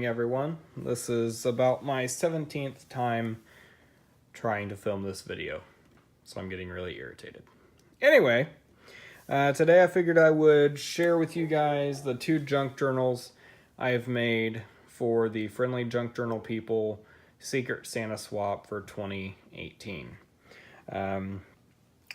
everyone. This is about my 17th time trying to film this video, so I'm getting really irritated. Anyway, today I figured I would share with you guys the 2 junk journals I have made for the Friendly Junk Journal people Secret Santa swap for 2018. So I'm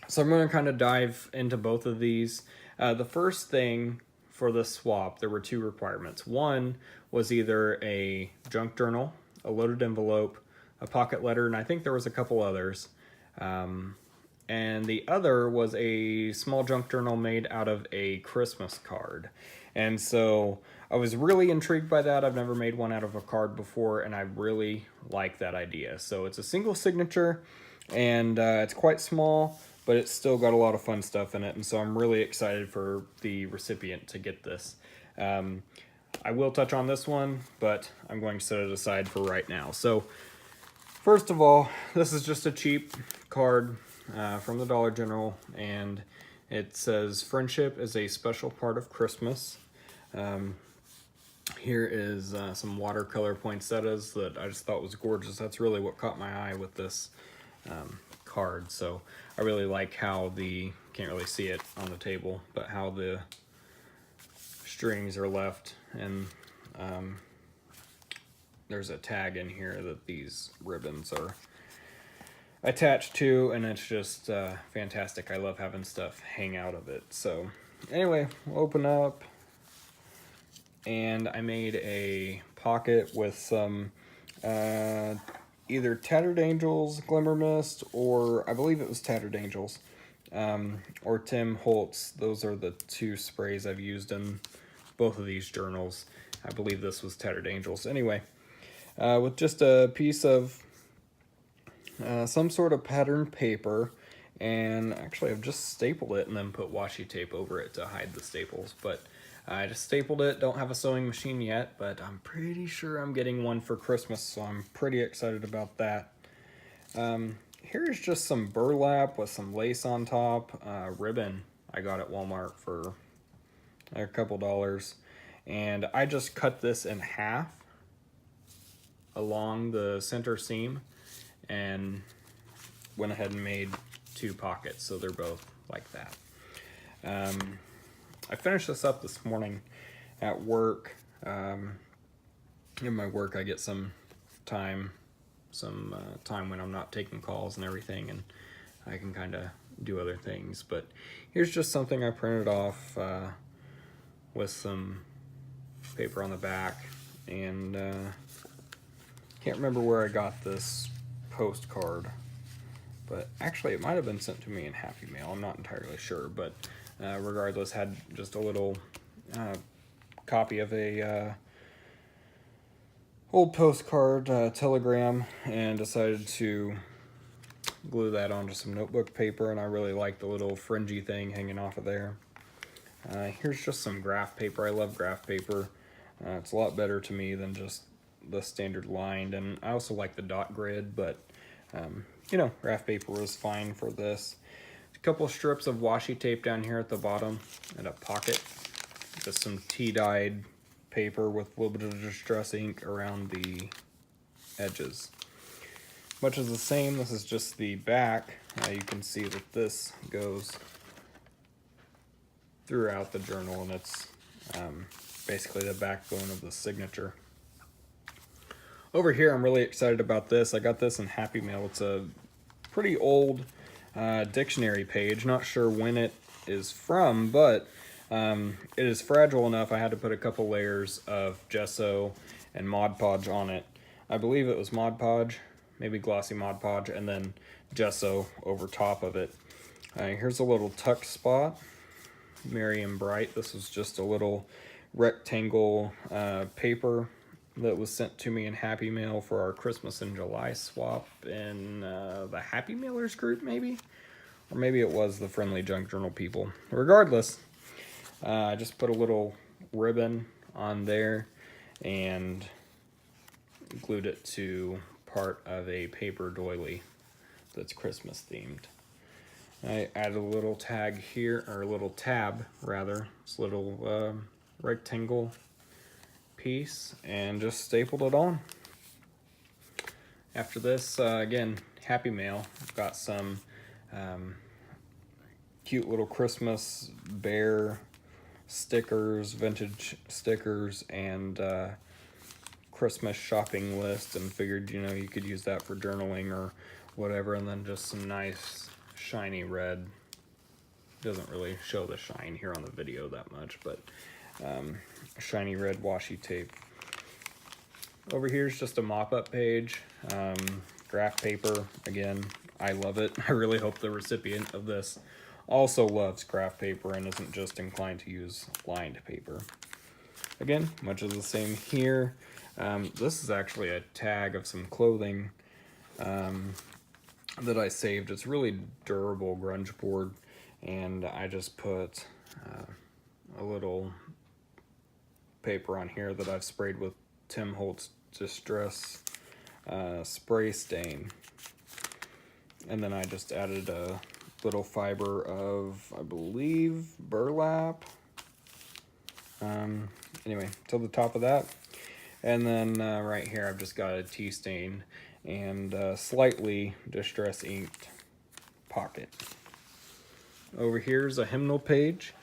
going to kind of dive into both of these. The first thing for the swap, there were 2 requirements. One was either a junk journal, a loaded envelope, a pocket letter, and I think there was a couple others. And the other was a small junk journal made out of a Christmas card. And so I was really intrigued by that. I've never made one out of a card before, and I really like that idea. So it's a single signature, and it's quite small, but it's still got a lot of fun stuff in it, and so I'm really excited for the recipient to get this. I will touch on this one, but I'm going to set it aside for right now. So first of all, this is just a cheap card from the Dollar General, and it says, "Friendship is a special part of Christmas." Here is some watercolor poinsettias that I just thought was gorgeous. That's really what caught my eye with this card. So I really like how can't really see it on the table, but how the strings are left, and there's a tag in here that these ribbons are attached to, and it's just fantastic. I love having stuff hang out of it. So anyway, we'll open up, and I made a pocket with some either Tattered Angels Glimmer Mist, or I believe it was Tattered Angels, or Tim Holtz. Those are the 2 sprays I've used in both of these journals. I believe this was Tattered Angels. Anyway, with just a piece of some sort of patterned paper, and actually I've just stapled it and then put washi tape over it to hide the staples, but I just stapled it. Don't have a sewing machine yet, but I'm pretty sure I'm getting one for Christmas, so I'm pretty excited about that. Here's just some burlap with some lace on top, ribbon I got at Walmart for a couple dollars, and I just cut this in half along the center seam and went ahead and made 2 pockets, so they're both like that. I finished this up this morning at work. In my work, I get some time when I'm not taking calls and everything, and I can kind of do other things. But here's just something I printed off with some paper on the back, and can't remember where I got this postcard, but actually it might have been sent to me in Happy Mail. I'm not entirely sure, but regardless, had just a little copy of a old postcard telegram, and decided to glue that onto some notebook paper, and I really like the little fringy thing hanging off of there. Here's just some graph paper. I love graph paper. It's a lot better to me than just the standard lined, and I also like the dot grid, but you know, graph paper was fine for this. A couple strips of washi tape down here at the bottom, and a pocket, just some tea-dyed paper with a little bit of distress ink around the edges. Much is the same. This is just the back. You can see that this goes throughout the journal, and it's basically the backbone of the signature. Over here, I'm really excited about this. I got this in Happy Mail. It's a pretty old dictionary page. Not sure when it is from, but it is fragile enough. I had to put a couple layers of gesso and Mod Podge on it. I believe it was Mod Podge, maybe glossy Mod Podge, and then gesso over top of it. Here's a little tuck spot, Merry and Bright. This was just a little rectangle paper that was sent to me in Happy Mail for our Christmas in July swap in the Happy Mailers group, maybe? Or maybe it was the Friendly Junk Journal people. Regardless, I just put a little ribbon on there and glued it to part of a paper doily that's Christmas themed. I added a little tag here, or a little tab rather. It's a little rectangle piece and just stapled it on. After this, again, Happy Mail. Got some cute little Christmas bear stickers, vintage stickers, and Christmas shopping list, and figured, you know, you could use that for journaling or whatever. And then just some nice shiny red. Doesn't really show the shine here on the video that much, but shiny red washi tape. Over here is just a mop-up page, graph paper. Again, I love it. I really hope the recipient of this also loves graph paper and isn't just inclined to use lined paper. Again, much of the same here. This is actually a tag of some clothing that I saved. It's really durable grunge board, and I just put a little paper on here that I've sprayed with Tim Holtz Distress spray stain, and then I just added a little fiber of, I believe, burlap, anyway, to the top of that. And then right here I've just got a tea stain and slightly distress inked pocket. Over here's a hymnal page.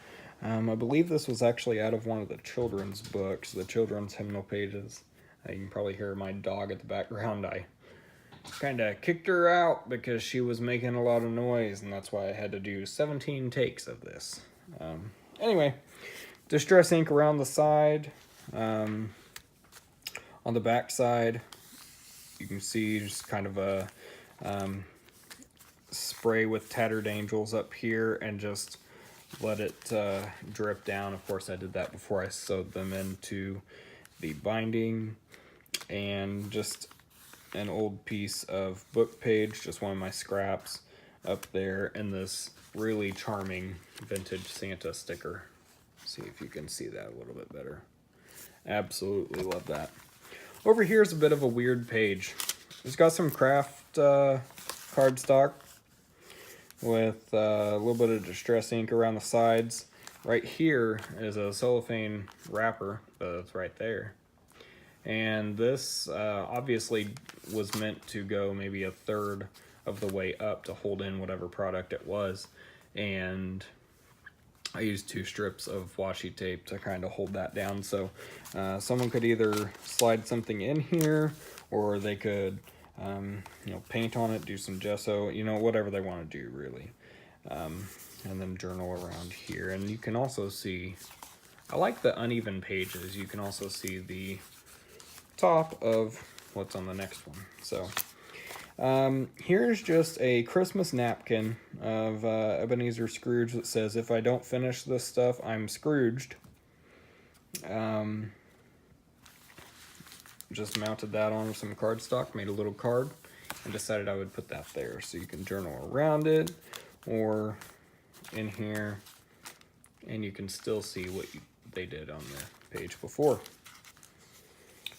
I believe this was actually out of one of the children's books, the children's hymnal pages. You can probably hear my dog at the background. I kind of kicked her out because she was making a lot of noise, and that's why I had to do 17 takes of this. Anyway, distress ink around the side. On the back side, you can see just kind of a spray with Tattered Angels up here, and just let it drip down. Of course, I did that before I sewed them into the binding. And just an old piece of book page, just one of my scraps up there, and this really charming vintage Santa sticker. See if you can see that a little bit better. Absolutely love that. Over here is a bit of a weird page. It's got some craft cardstock with a little bit of distress ink around the sides. Right here is a cellophane wrapper, that's right there. And this obviously was meant to go maybe a third of the way up to hold in whatever product it was. And I used 2 strips of washi tape to kind of hold that down. So someone could either slide something in here, or they could you know, paint on it, do some gesso, you know, whatever they want to do really. And then journal around here. And you can also see, I like the uneven pages. You can also see the top of what's on the next one. So here's just a Christmas napkin of Ebenezer Scrooge that says, "If I don't finish this stuff, I'm Scrooged." Just mounted that on some cardstock, made a little card, and decided I would put that there so you can journal around it or in here, and you can still see what they did on the page before.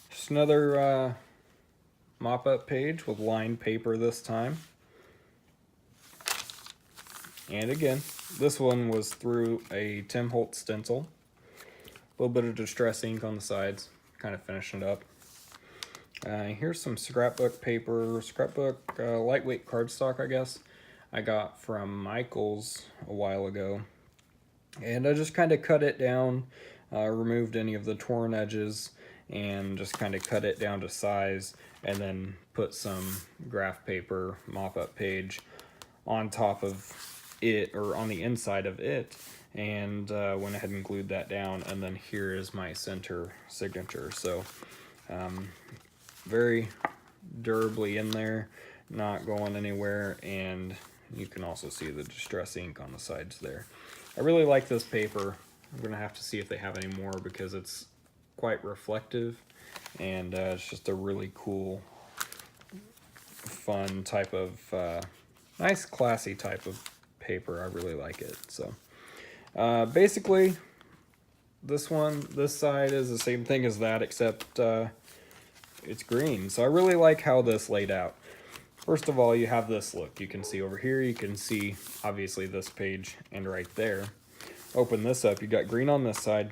Just another mop-up page with lined paper this time. And again, this one was through a Tim Holtz stencil. A little bit of distress ink on the sides, kind of finishing it up. Here's some scrapbook paper, lightweight cardstock, I guess, I got from Michael's a while ago. And I just kind of cut it down, removed any of the torn edges, and just kind of cut it down to size, and then put some graph paper mop-up page on top of it, or on the inside of it, and went ahead and glued that down. And then here is my center signature. So very durably in there, not going anywhere, and you can also see the distress ink on the sides there. I really like this paper. I'm gonna have to see if they have any more, because it's quite reflective, and it's just a really cool, fun type of nice classy type of paper. I really like it. So basically this side is the same thing as that, except it's green. So I really like how this laid out. First of all, you have this look. You can see over here, you can see obviously this page, and right there. Open this up, you got green on this side,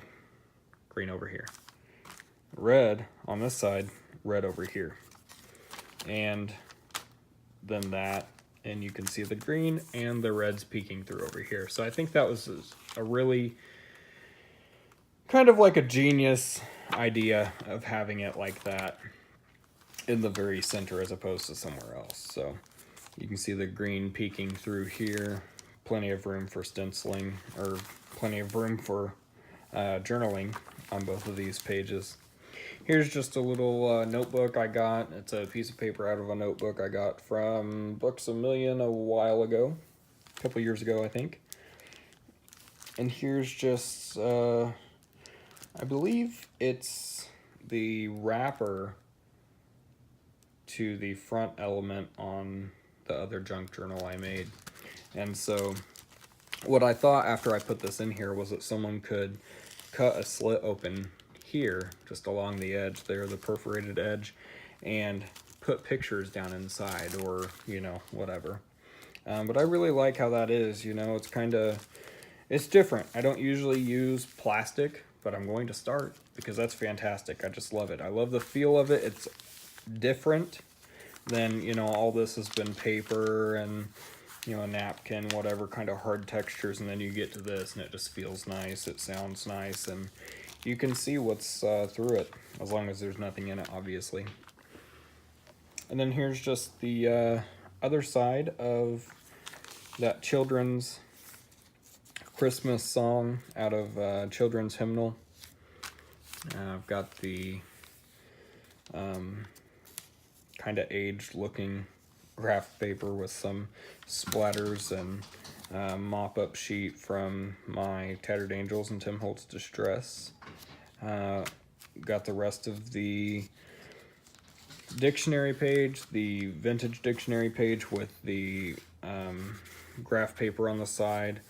green over here. red on this side, red over here. And then that, and you can see the green and the reds peeking through over here. So I think that was a really kind of like a genius idea of having it like that in the very center as opposed to somewhere else. So you can see the green peeking through here, plenty of room for stenciling, or plenty of room for journaling on both of these pages. Here's just a little notebook I got. It's a piece of paper out of a notebook I got from Books A Million a while ago, a couple years ago, I think. And here's just, I believe it's the wrapper to the front element on the other junk journal I made. And so what I thought after I put this in here was that someone could cut a slit open here, just along the edge there, the perforated edge, and put pictures down inside, or, you know, whatever. But I really like how that is, you know, it's different. I don't usually use plastic, but I'm going to start because that's fantastic. I just love it. I love the feel of it. It's different than, you know, all this has been paper and, you know, a napkin, whatever kind of hard textures, and then you get to this and it just feels nice, it sounds nice, and you can see what's through it, as long as there's nothing in it, obviously. And then here's just the other side of that children's Christmas song out of Children's Hymnal. I've got the kind of aged looking graph paper with some splatters and mop-up sheet from my Tattered Angels and Tim Holtz Distress. Got the rest of the dictionary page, the vintage dictionary page with the graph paper on the side,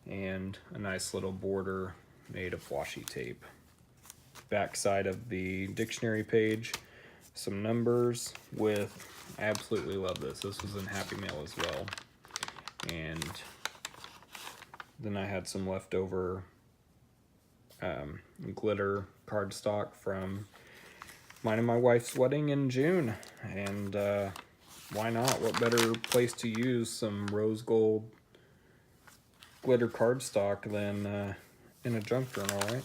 and a nice little border made of washi tape. Back side of the dictionary page, some numbers with, I absolutely love this. This was in Happy Mail as well. And then I had some leftover glitter cardstock from mine and my wife's wedding in June. And why not? What better place to use some rose gold glitter cardstock than in a junk journal, right?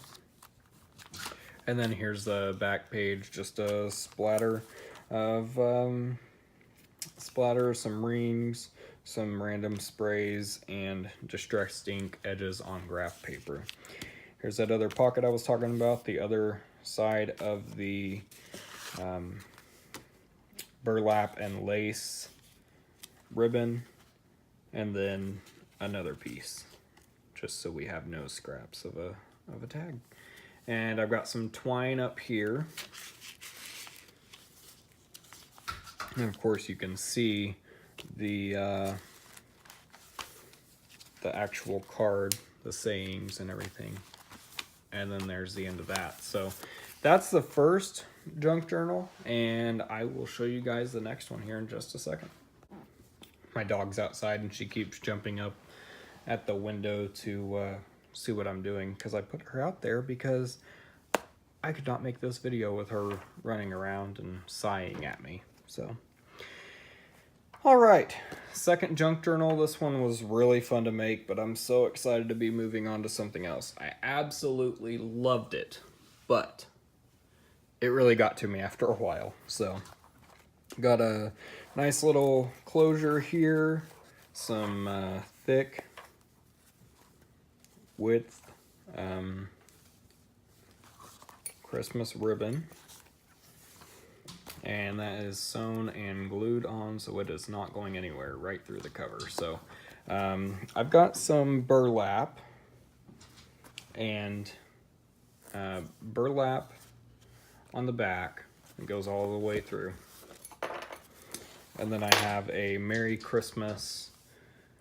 And then here's the back page, just a splatter of some rings, some random sprays, and distressed ink edges on graph paper. Here's that other pocket I was talking about, the other side of the burlap and lace ribbon, and then another piece, just so we have no scraps of a tag. And I've got some twine up here. And of course you can see the actual card, the sayings and everything. And then there's the end of that. So that's the first junk journal, and I will show you guys the next one here in just a second. My dog's outside and she keeps jumping up at the window to see what I'm doing, because I put her out there because I could not make this video with her running around and sighing at me. So, all right, second junk journal. This one was really fun to make, but I'm so excited to be moving on to something else. I absolutely loved it, but it really got to me after a while. So, got a nice little closure here, some thick width Christmas ribbon, and that is sewn and glued on, so it is not going anywhere, right through the cover. So I've got some burlap, and burlap on the back. It goes all the way through. And then I have a Merry Christmas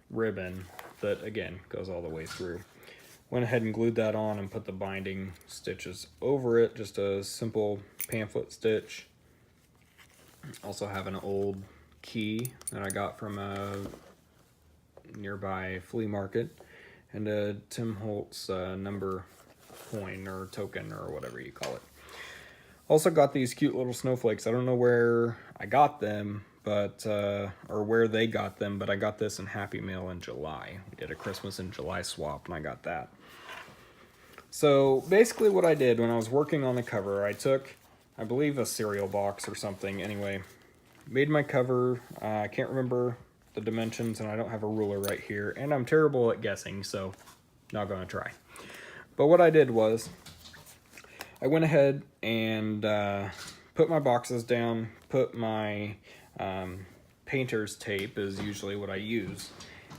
ribbon that, again, goes all the way through. Went ahead and glued that on and put the binding stitches over it, just a simple pamphlet stitch. Also have an old key that I got from a nearby flea market, and a Tim Holtz number coin or token or whatever you call it. Also got these cute little snowflakes. I don't know where I got them, but or where they got them, but I got this in Happy Mail in July. We did a Christmas in July swap, and I got that. So basically what I did when I was working on the cover, I took, I believe, a cereal box or something. Anyway, made my cover. I can't remember the dimensions, and I don't have a ruler right here, and I'm terrible at guessing, so not gonna try. But what I did was, I went ahead and put my boxes down, put my painter's tape is usually what I use,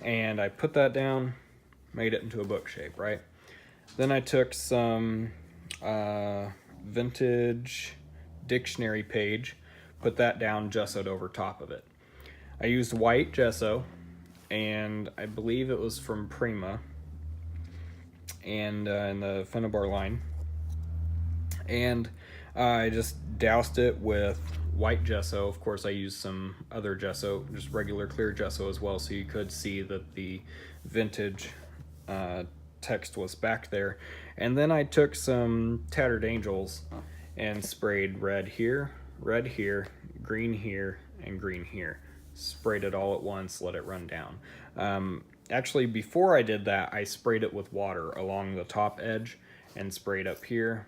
and I put that down, made it into a book shape, right? Then I took some vintage dictionary page, put that down, gessoed over top of it. I used white gesso, and I believe it was from Prima, and in the Finnabar line. And I just doused it with white gesso. Of course, I used some other gesso, just regular clear gesso as well, so you could see that the vintage text was back there. And then I took some Tattered Angels and sprayed red here, green here, and green here. Sprayed it all at once, let it run down. Actually, before I did that, I sprayed it with water along the top edge and sprayed up here,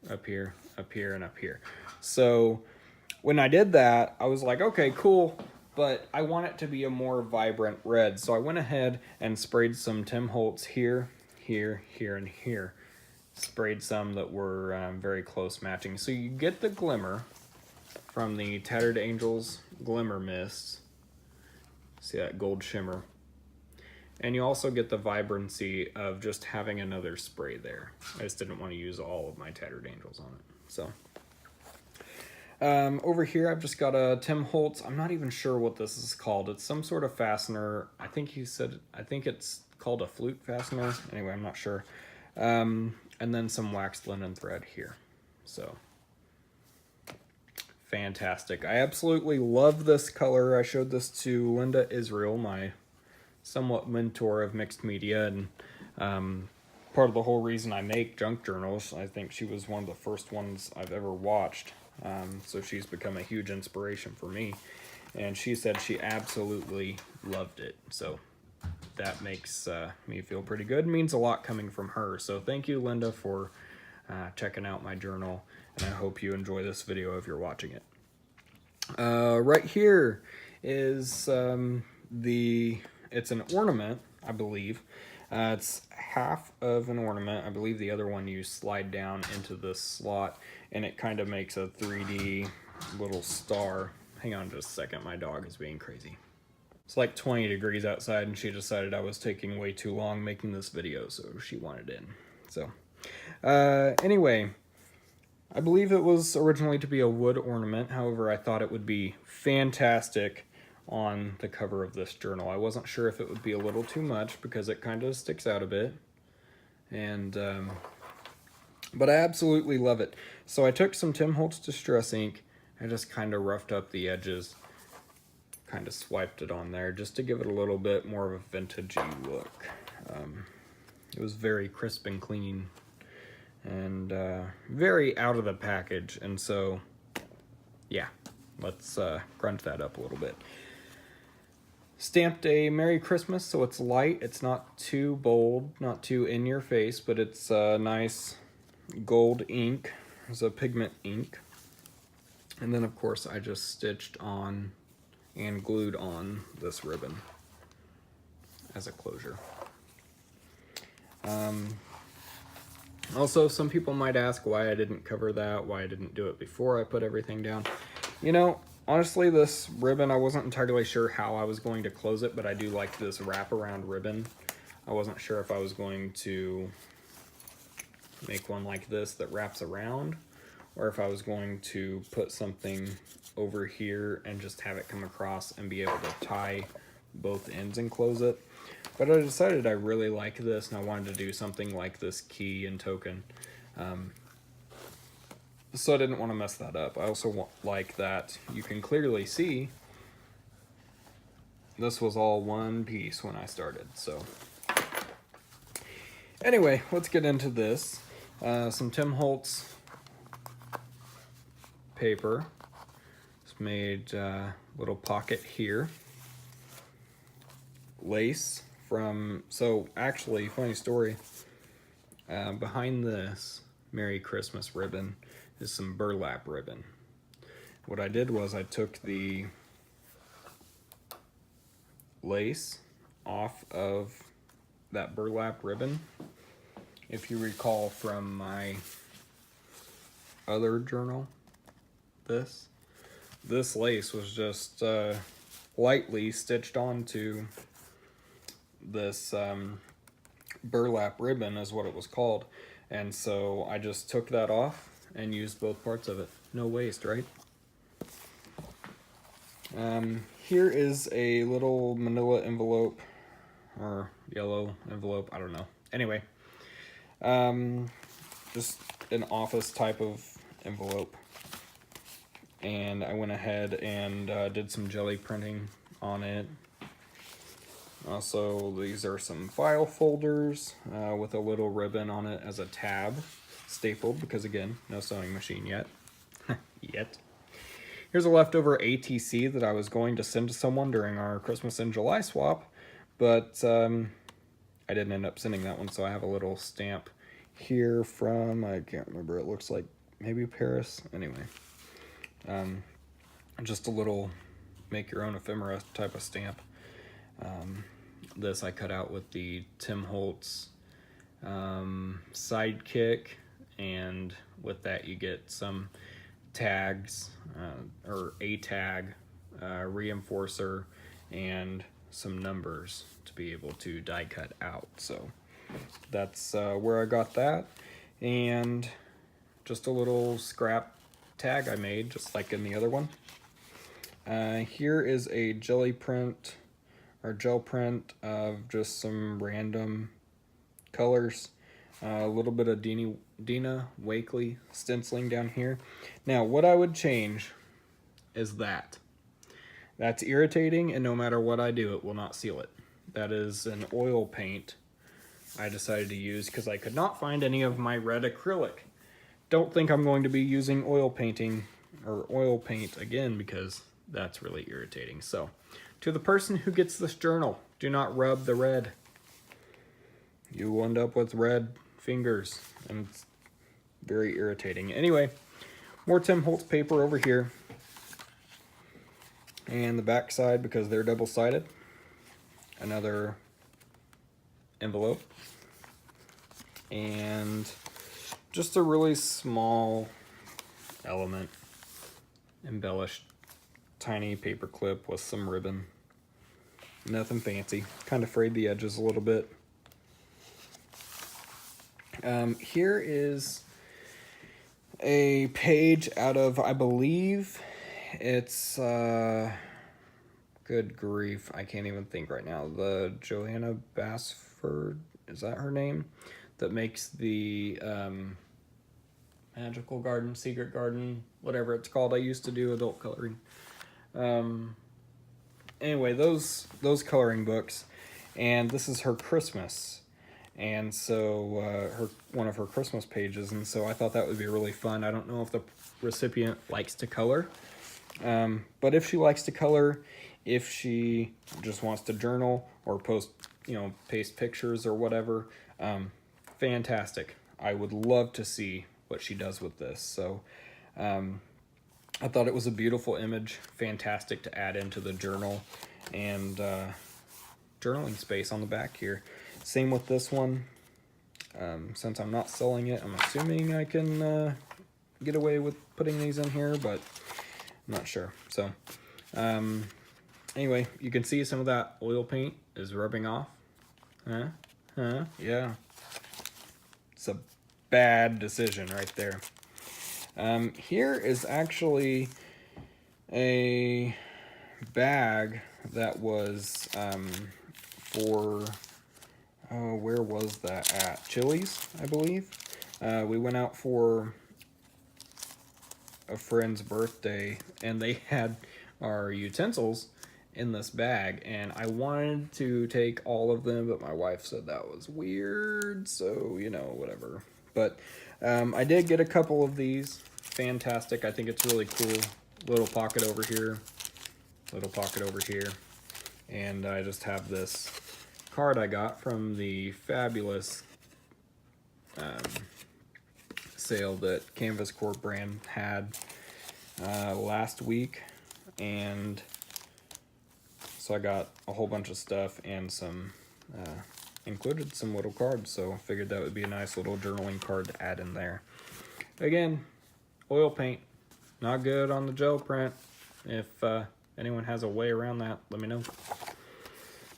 up here, up here, and up here. So when I did that, I was like, okay, cool, but I want it to be a more vibrant red. So I went ahead and sprayed some Tim Holtz here, here, here, and here. Sprayed some that were very close matching. So you get the glimmer from the Tattered Angels Glimmer Mist. See that gold shimmer. And you also get the vibrancy of just having another spray there. I just didn't want to use all of my Tattered Angels on it. So over here I've just got a Tim Holtz. I'm not even sure what this is called. It's some sort of fastener. I think it's called a flute fastener. Anyway, I'm not sure. And then some waxed linen thread here. So fantastic. I absolutely love this color. I showed this to Linda Israel, my somewhat mentor of mixed media, and part of the whole reason I make junk journals. I think she was one of the first ones I've ever watched, so she's become a huge inspiration for me, and she said she absolutely loved it. So that makes me feel pretty good. It means a lot coming from her. So thank you, Linda, for checking out my journal, and I hope you enjoy this video if you're watching it. Right here is it's an ornament, I believe. It's half of an ornament. I believe the other one you slide down into this slot, and it kind of makes a 3D little star. Hang on just a second, my dog is being crazy. It's like 20 degrees outside, and she decided I was taking way too long making this video, so she wanted in. So, anyway, I believe it was originally to be a wood ornament. However, I thought it would be fantastic on the cover of this journal. I wasn't sure if it would be a little too much because it kind of sticks out a bit, and but I absolutely love it. So I took some Tim Holtz Distress ink. I just kind of roughed up the edges, kind of swiped it on there just to give it a little bit more of a vintagey look. It was very crisp and clean, and very out of the package, and so yeah, let's crunch that up a little bit. Stamped a Merry Christmas, so it's light. It's not too bold, not too in your face, but it's nice gold ink. It's a pigment ink. And then, of course, I just stitched on and glued on this ribbon as a closure. Also, some people might ask why I didn't cover that, why I didn't do it before I put everything down. You know, honestly, this ribbon, I wasn't entirely sure how I was going to close it, but I do like this wraparound ribbon. I wasn't sure if I was going to make one like this that wraps around, or if I was going to put something over here and just have it come across and be able to tie both ends and close it. But I decided I really like this, and I wanted to do something like this key and token. So I didn't want to mess that up. I also like that you can clearly see this was all one piece when I started. So anyway, let's get into this. Some Tim Holtz paper. It's made a little pocket here. Lace from, so actually, funny story, behind this Merry Christmas ribbon is some burlap ribbon. What I did was I took the lace off of that burlap ribbon. If you recall from my other journal, this lace was just lightly stitched onto this burlap ribbon is what it was called. And so I just took that off and used both parts of it. No waste, right? Here is a little manila envelope, or yellow envelope, I don't know. Anyway, just an office type of envelope. And I went ahead and did some jelly printing on it. Also, these are some file folders with a little ribbon on it as a tab, stapled, because again, no sewing machine yet. Yet. Here's a leftover ATC that I was going to send to someone during our Christmas in July swap, but I didn't end up sending that one, so I have a little stamp here from, I can't remember, it looks like maybe Paris. Anyway, just a little make your own ephemera type of stamp. This I cut out with the Tim Holtz Sidekick, and with that you get some tags, or a tag, reinforcer, and some numbers to be able to die cut out. So that's where I got that, and just a little scrap tag I made, just like in the other one. Here is a jelly print, or gel print of just some random colors. A little bit of Dina Wakley stenciling down here. Now, what I would change is that. That's irritating, and no matter what I do, it will not seal it. That is an oil paint I decided to use because I could not find any of my red acrylic. Don't think I'm going to be using oil painting or oil paint again because that's really irritating. So, to the person who gets this journal, do not rub the red. You will end up with red fingers, and it's very irritating. Anyway, more Tim Holtz paper over here. And the back side, because they're double-sided, another envelope. And just a really small element, embellished tiny paper clip with some ribbon. Nothing fancy. Kind of frayed the edges a little bit. Here is a page out of, I believe it's, good grief, I can't even think right now. The Johanna Basford, is that her name? That makes the Magical Garden, Secret Garden, whatever it's called. I used to do adult coloring. Anyway, those coloring books, and this is her Christmas, and so one of her Christmas pages, and so I thought that would be really fun. I don't know if the recipient likes to color, but if she likes to color, if she just wants to journal or post, paste pictures or whatever, fantastic. I would love to see what she does with this. So I thought it was a beautiful image, fantastic to add into the journal, and journaling space on the back here. Same with this one. Since I'm not selling it, I'm assuming I can get away with putting these in here, but I'm not sure. So anyway, you can see some of that oil paint is rubbing off. Yeah. It's a bad decision right there. Here is actually a bag that was for, where was that at? Chili's, I believe. We went out for a friend's birthday, and they had our utensils in this bag, and I wanted to take all of them, but my wife said that was weird, so, whatever. But I did get a couple of these. fantastic. I think it's really cool. Little pocket over here, little pocket over here. And I just have this card I got from the fabulous sale that Canvas Corp brand had last week. And so I got a whole bunch of stuff and some included some little cards, so I figured that would be a nice little journaling card to add in there. Again, oil paint, not good on the gel print. If anyone has a way around that, let me know.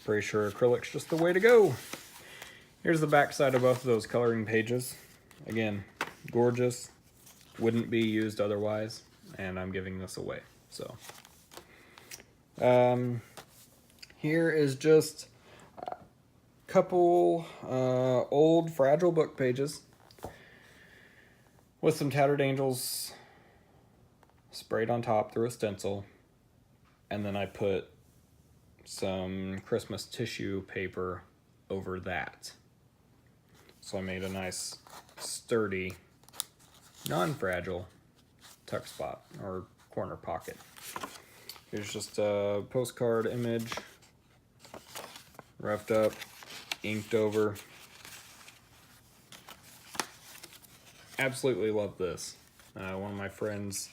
Pretty sure acrylic's just the way to go. Here's the back side of both of those coloring pages. Again, gorgeous, wouldn't be used otherwise, and I'm giving this away. So here is just a couple old fragile book pages with some Tattered Angels sprayed on top through a stencil, and then I put some Christmas tissue paper over that. So I made a nice sturdy, non-fragile tuck spot or corner pocket. Here's just a postcard image, roughed up, inked over. Absolutely love this. One of my friends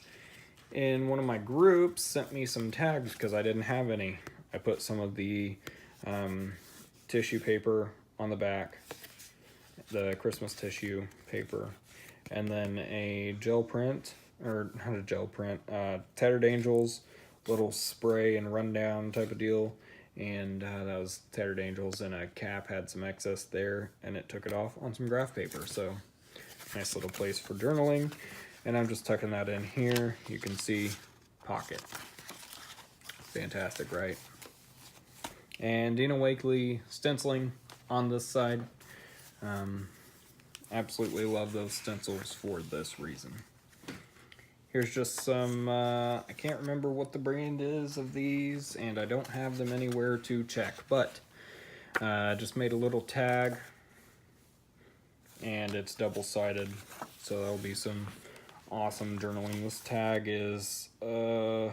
in one of my groups sent me some tags because I didn't have any. I put some of the tissue paper on the back, the Christmas tissue paper, and then a gel print, or not a gel print, Tattered Angels, little spray and rundown type of deal. And that was Tattered Angels, and a cap had some excess there, and it took it off on some graph paper. So nice little place for journaling. And I'm just tucking that in here. You can see pocket. Fantastic, right? And Dina Wakley stenciling on this side. Absolutely love those stencils for this reason. Here's just some, I can't remember what the brand is of these, and I don't have them anywhere to check, but just made a little tag, and it's double-sided, so that'll be some awesome journaling. This tag is 3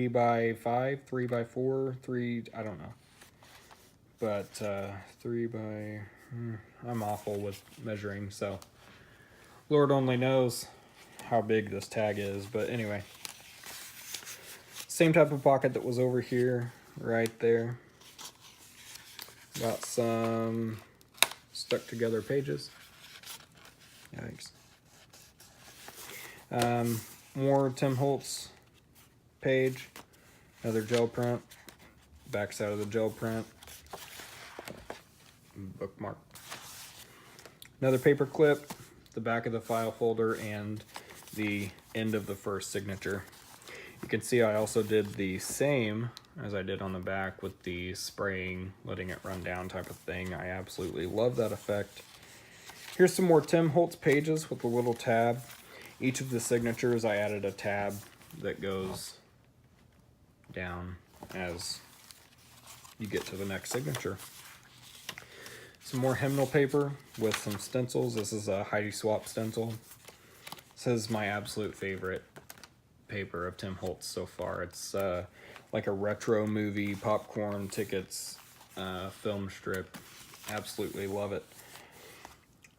by 5, 3 by 4, 3, I don't know. But 3 by, I'm awful with measuring, so Lord only knows how big this tag is. But anyway, same type of pocket that was over here, right there. Got some stuck together pages. Yikes. More Tim Holtz page, another gel print, back side of the gel print, bookmark, another paper clip, the back of the file folder, and the end of the first signature. You can see I also did the same as I did on the back with the spraying, letting it run down type of thing. I absolutely love that effect. Here's some more Tim Holtz pages with a little tab. Each of the signatures I added a tab that goes down as you get to the next signature. Some more hymnal paper with some stencils. This is a Heidi Swap stencil. This is my absolute favorite paper of Tim Holtz so far. It's like a retro movie, popcorn tickets, film strip. Absolutely love it.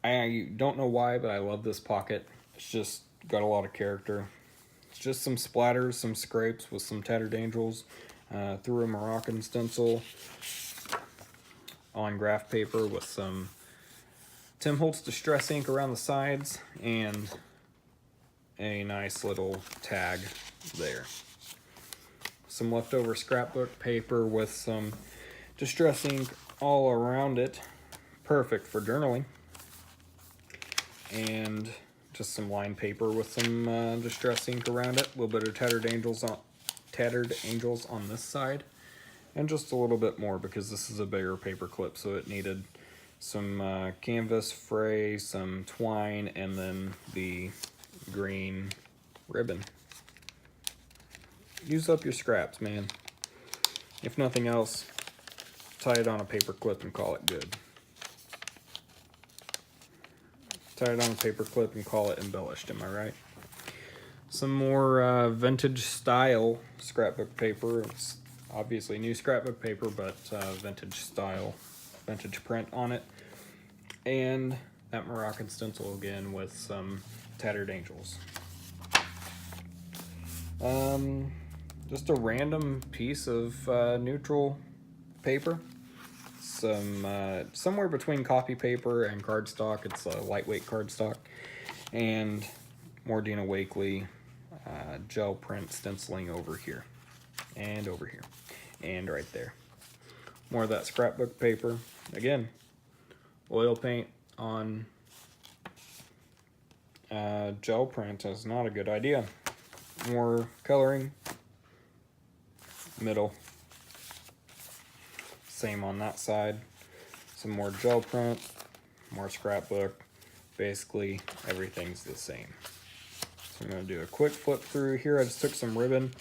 I don't know why, but I love this pocket. It's just got a lot of character. It's just some splatters, some scrapes with some Tattered Angels through a Moroccan stencil on graph paper with some Tim Holtz Distress ink around the sides and a nice little tag there. Some leftover scrapbook paper with some Distress ink all around it. Perfect for journaling. And just some line paper with some Distress ink around it. A little bit of Tattered Angels on this side. And just a little bit more because this is a bigger paper clip, so it needed some canvas fray, some twine, and then the green ribbon. Use up your scraps, man. If nothing else, tie it on a paper clip and call it good. tie it on a paper clip and call it embellished, am I right? Some more vintage style scrapbook paper. It's obviously new scrapbook paper, but vintage style, vintage print on it. And that Moroccan stencil again with some tattered angels. Just a random piece of neutral paper. Somewhere between copy paper and cardstock. It's a lightweight cardstock. And more Dina Wakley gel print stenciling over here. And over here. And right there. More of that scrapbook paper. Again, oil paint on gel print is not a good idea. More coloring. Middle. Same on that side. Some more gel print. More scrapbook. Basically, everything's the same. So I'm going to do a quick flip through here. I just took some ribbon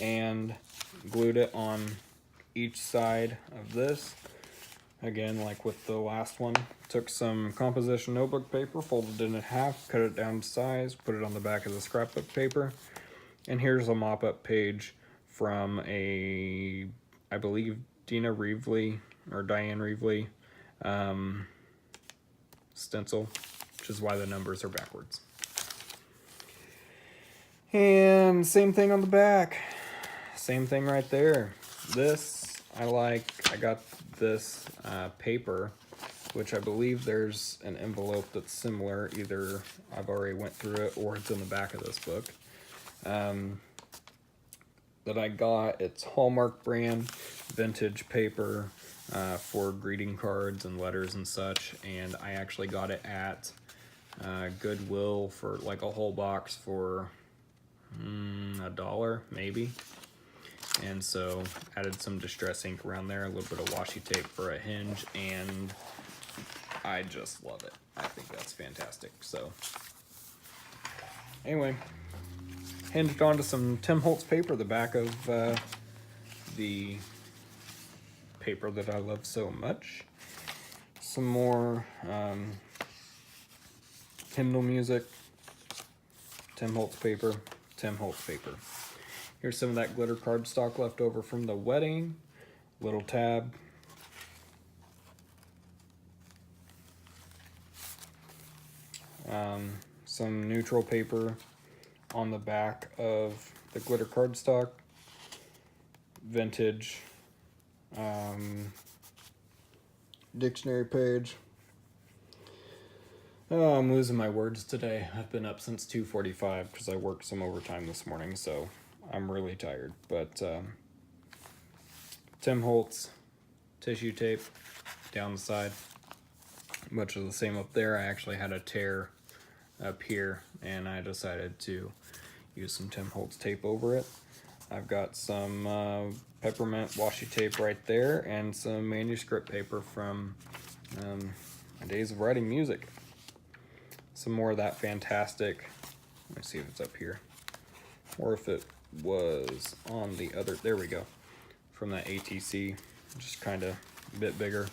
and glued it on each side of this. Again, like with the last one, took some composition notebook paper, folded it in half, cut it down to size, put it on the back of the scrapbook paper. And here's a mop-up page from I believe, Diane Reevely stencil, which is why the numbers are backwards. And same thing on the back. Same thing right there. This, I like. I got this paper, which I believe there's an envelope that's similar. Either I've already went through it or it's in the back of this book. That I got. It's Hallmark brand, vintage paper for greeting cards and letters and such. And I actually got it at Goodwill for like a whole box for $1 maybe. And so added some distress ink around there, a little bit of washi tape for a hinge, and I just love it. I think that's fantastic. So anyway, hinged onto some Tim Holtz paper, the back of the paper that I love so much. Some more hymnal music, Tim Holtz paper, Tim Holtz paper. Here's some of that glitter cardstock left over from the wedding. Little tab. Some neutral paper on the back of the glitter cardstock. Vintage dictionary page. Oh, I'm losing my words today. I've been up since 2:45 because I worked some overtime this morning, so I'm really tired. But Tim Holtz tissue tape down the side. Much of the same up there. I actually had a tear up here, and I decided to use some Tim Holtz tape over it. I've got some peppermint washi tape right there, and some manuscript paper from my days of writing music. Some more of that fantastic. Let me see if it's up here, or if it was on the other. There we go. From that ATC, just kind of a bit bigger.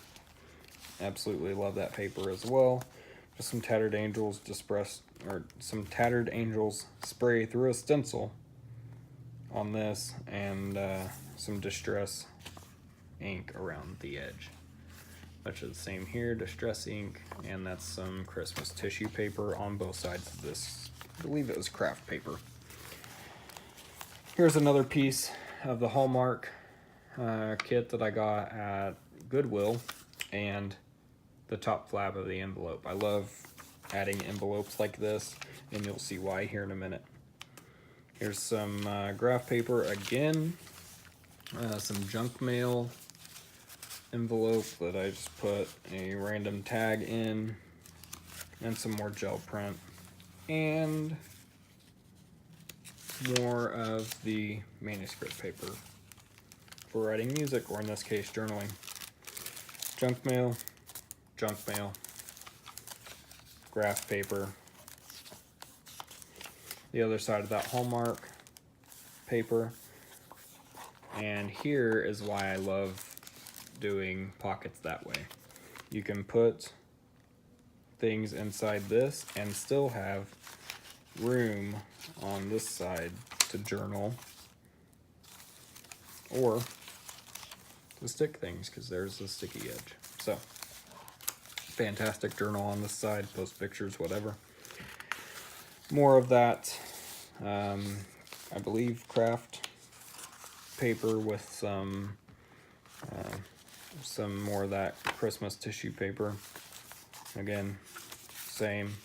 Absolutely love that paper as well. Just some Tattered Angels some Tattered Angels spray through a stencil on this, and some distress ink around the edge. Much of the same here, distress ink, and that's some Christmas tissue paper on both sides of this. I believe it was craft paper. Here's another piece of the Hallmark kit that I got at Goodwill, and the top flap of the envelope. I love adding envelopes like this, and you'll see why here in a minute. Here's some graph paper again, some junk mail envelope that I just put a random tag in, and some more gel print, and more of the manuscript paper for writing music, or in this case journaling. Junk mail, graph paper. The other side of that Hallmark paper. And here is why I love doing pockets that way. You can put things inside this and still have room on this side to journal or to stick things, because there's the sticky edge. So fantastic journal on this side, post pictures, whatever. More of that, I believe, craft paper with some more of that Christmas tissue paper. Again, same.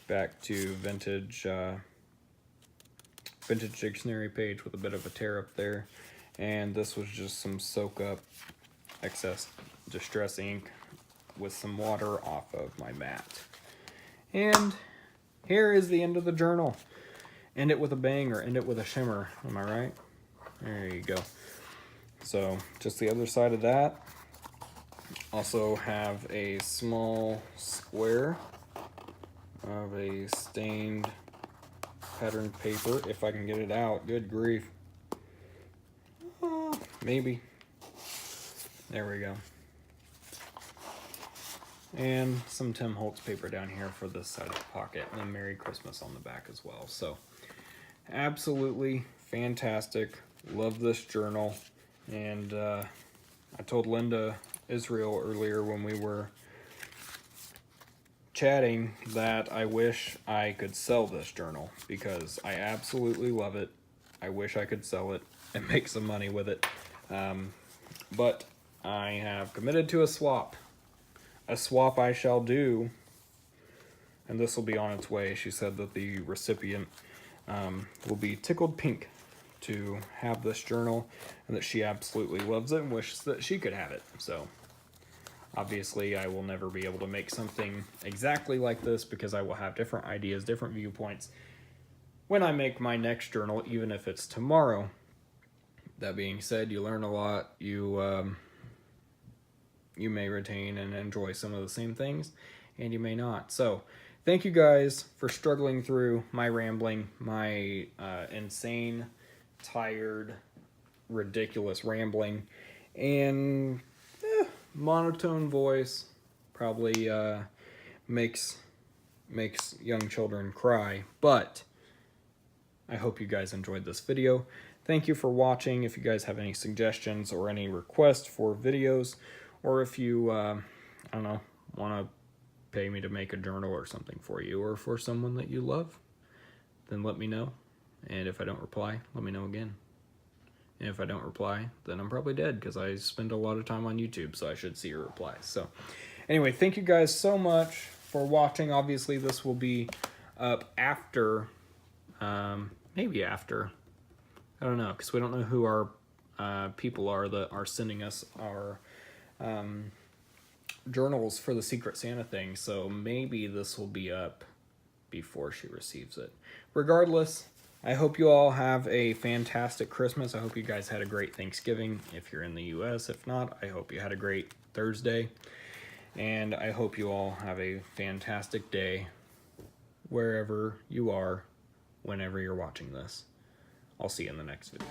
Back to vintage dictionary page with a bit of a tear up there. And this was just some soak up excess distress ink with some water off of my mat. And here is the end of the journal. End it with a bang or end it with a shimmer, am I right? There you go. So just the other side of that. Also have a small square of a stained patterned paper, if I can get it out. Good grief. Maybe. There we go. And some Tim Holtz paper down here for this side of the pocket, and then Merry Christmas on the back as well. So absolutely fantastic. Love this journal. And I told Linda Israel earlier when we were chatting that I wish I could sell this journal, because I absolutely love it. I wish I could sell it and make some money with it. But I have committed to a swap. A swap I shall do, and this will be on its way. She said that the recipient will be tickled pink to have this journal, and that she absolutely loves it and wishes that she could have it. So obviously I will never be able to make something exactly like this, because I will have different ideas, different viewpoints when I make my next journal, even if it's tomorrow. That being said, you learn a lot. You may retain and enjoy some of the same things, and you may not. So thank you guys for struggling through my rambling, my insane, tired, ridiculous rambling, and monotone voice probably makes young children cry. But I hope you guys enjoyed this video. Thank you for watching. If you guys have any suggestions or any requests for videos, or if you, I don't know, want to pay me to make a journal or something for you, or for someone that you love, then let me know. And if I don't reply, let me know again. And if I don't reply, then I'm probably dead, because I spend a lot of time on YouTube, so I should see your replies. So anyway, thank you guys so much for watching. Obviously, this will be up after, maybe after, I don't know, because we don't know who our people are that are sending us our journals for the Secret Santa thing. So maybe this will be up before she receives it. Regardless, I hope you all have a fantastic Christmas. I hope you guys had a great Thanksgiving if you're in the US. If not, I hope you had a great Thursday. And I hope you all have a fantastic day wherever you are, whenever you're watching this. I'll see you in the next video.